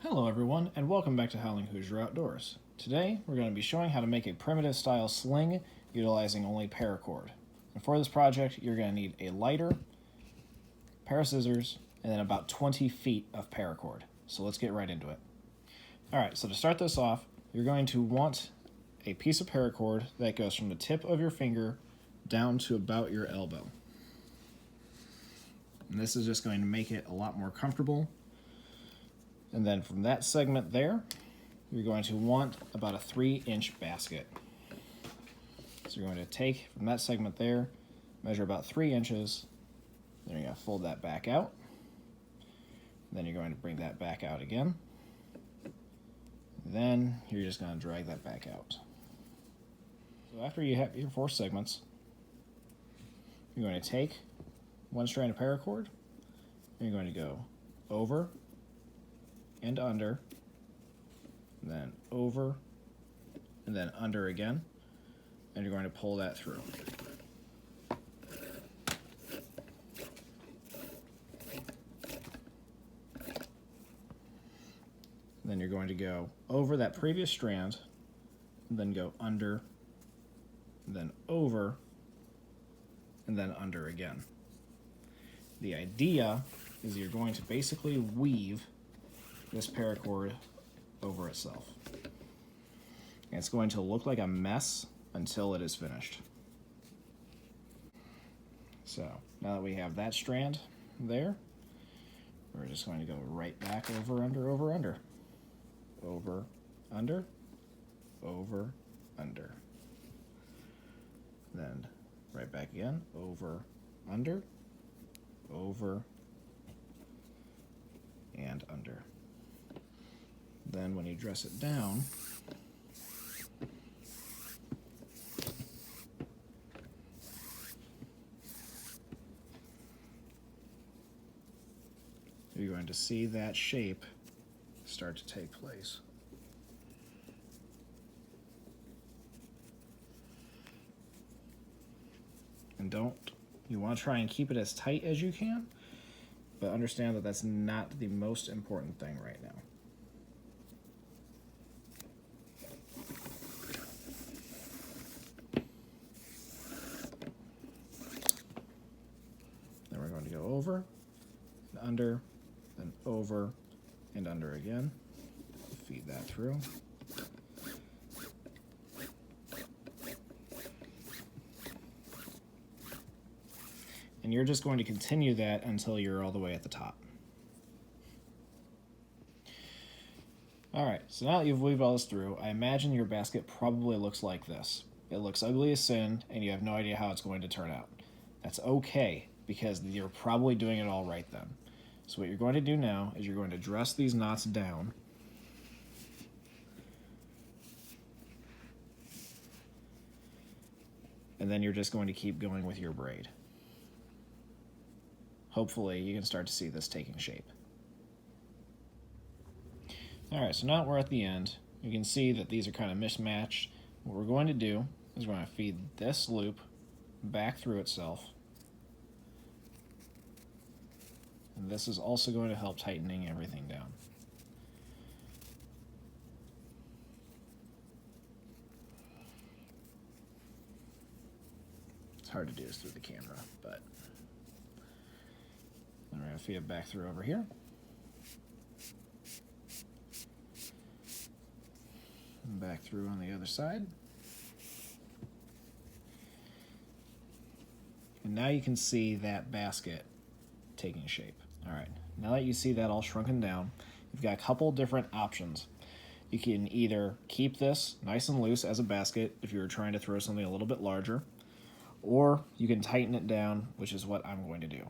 Hello everyone, and welcome back to Howling Hoosier Outdoors. Today, we're going to be showing how to make a primitive style sling utilizing only paracord. And for this project, you're going to need a lighter, a pair of scissors, and then about 20 feet of paracord. So let's get right into it. Alright, so to start this off, you're going to want a piece of paracord that goes from the tip of your finger down to about your elbow. And this is just going to make it a lot more comfortable. And then from that segment there, you're going to want about a 3-inch basket. So you're going to take from that segment there, measure about 3 inches, then you're going to fold that back out. Then you're going to bring that back out again. Then you're just going to drag that back out. So after you have your 4 segments, you're going to take one strand of paracord, and you're going to go over and under, and then over, and then under again, and you're going to pull that through. Then you're going to go over that previous strand, and then go under, and then over, and then under again. The idea is you're going to basically weave this paracord over itself. And it's going to look like a mess until it is finished. So now that we have that strand there, we're just going to go right back over, under, over, under. Over, under, over, under. Then right back again, over, under, over, and under. Then when you dress it down, you're going to see that shape start to take place. And you want to try and keep it as tight as you can, but understand that that's not the most important thing right now. Then we're going to go over, and under, then over, and under again. Feed that through. And you're just going to continue that until you're all the way at the top. Alright, so now that you've weaved all this through, I imagine your basket probably looks like this. It looks ugly as sin, and you have no idea how it's going to turn out. That's okay, because you're probably doing it all right then. So what you're going to do now is you're going to dress these knots down. And then you're just going to keep going with your braid. Hopefully you can start to see this taking shape. Alright, so now that we're at the end, you can see that these are kind of mismatched. What we're going to do is we're going to feed this loop back through itself. And this is also going to help tightening everything down. It's hard to do this through the camera, but then we're going to feed it back through over here. And back through on the other side. And now you can see that basket taking shape. Alright, now that you see that all shrunken down, you've got a couple different options. You can either keep this nice and loose as a basket if you were trying to throw something a little bit larger, or you can tighten it down, which is what I'm going to do.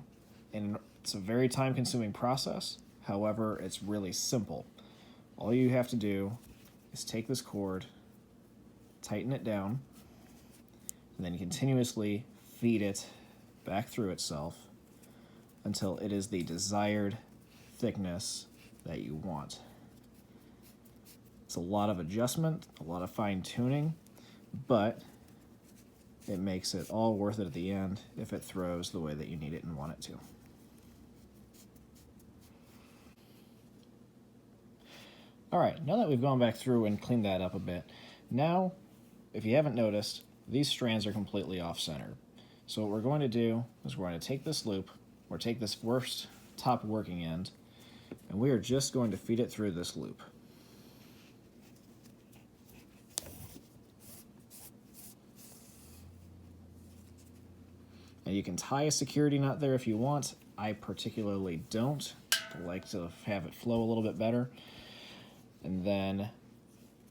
And it's a very time-consuming process, however, it's really simple. All you have to do is take this cord, tighten it down, and then continuously feed it back through itself until it is the desired thickness that you want. It's a lot of adjustment, a lot of fine-tuning, but it makes it all worth it at the end if it throws the way that you need it and want it to. All right, now that we've gone back through and cleaned that up a bit, now, if you haven't noticed, these strands are completely off-center. So what we're going to do is we're going to take this loop, or take this first top working end, and we are just going to feed it through this loop. And you can tie a security knot there if you want. I particularly don't. I like to have it flow a little bit better. And then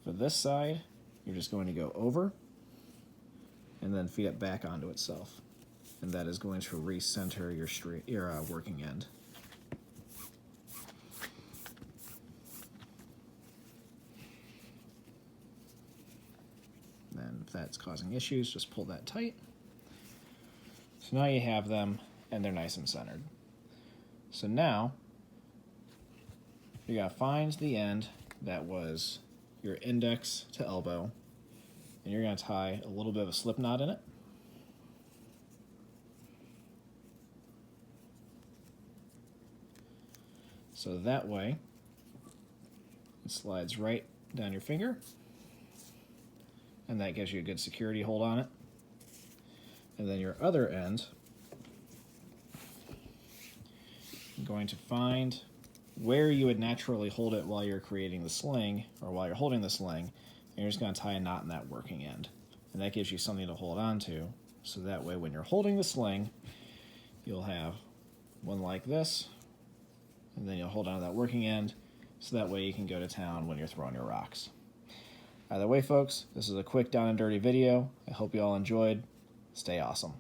for this side, you're just going to go over and then feed it back onto itself. And that is going to recenter your working end. Then if that's causing issues, just pull that tight. So now you have them and they're nice and centered. So now you gotta find the end that was your index to elbow, and you're gonna tie a little bit of a slip knot in it. So that way it slides right down your finger, and that gives you a good security hold on it. And then your other end, you're going to find where you would naturally hold it while you're creating the sling, or while you're holding the sling, and you're just going to tie a knot in that working end. And that gives you something to hold on to, so that way when you're holding the sling, you'll have one like this, and then you'll hold on to that working end, so that way you can go to town when you're throwing your rocks. Either way, folks, this is a quick down and dirty video. I hope you all enjoyed. Stay awesome.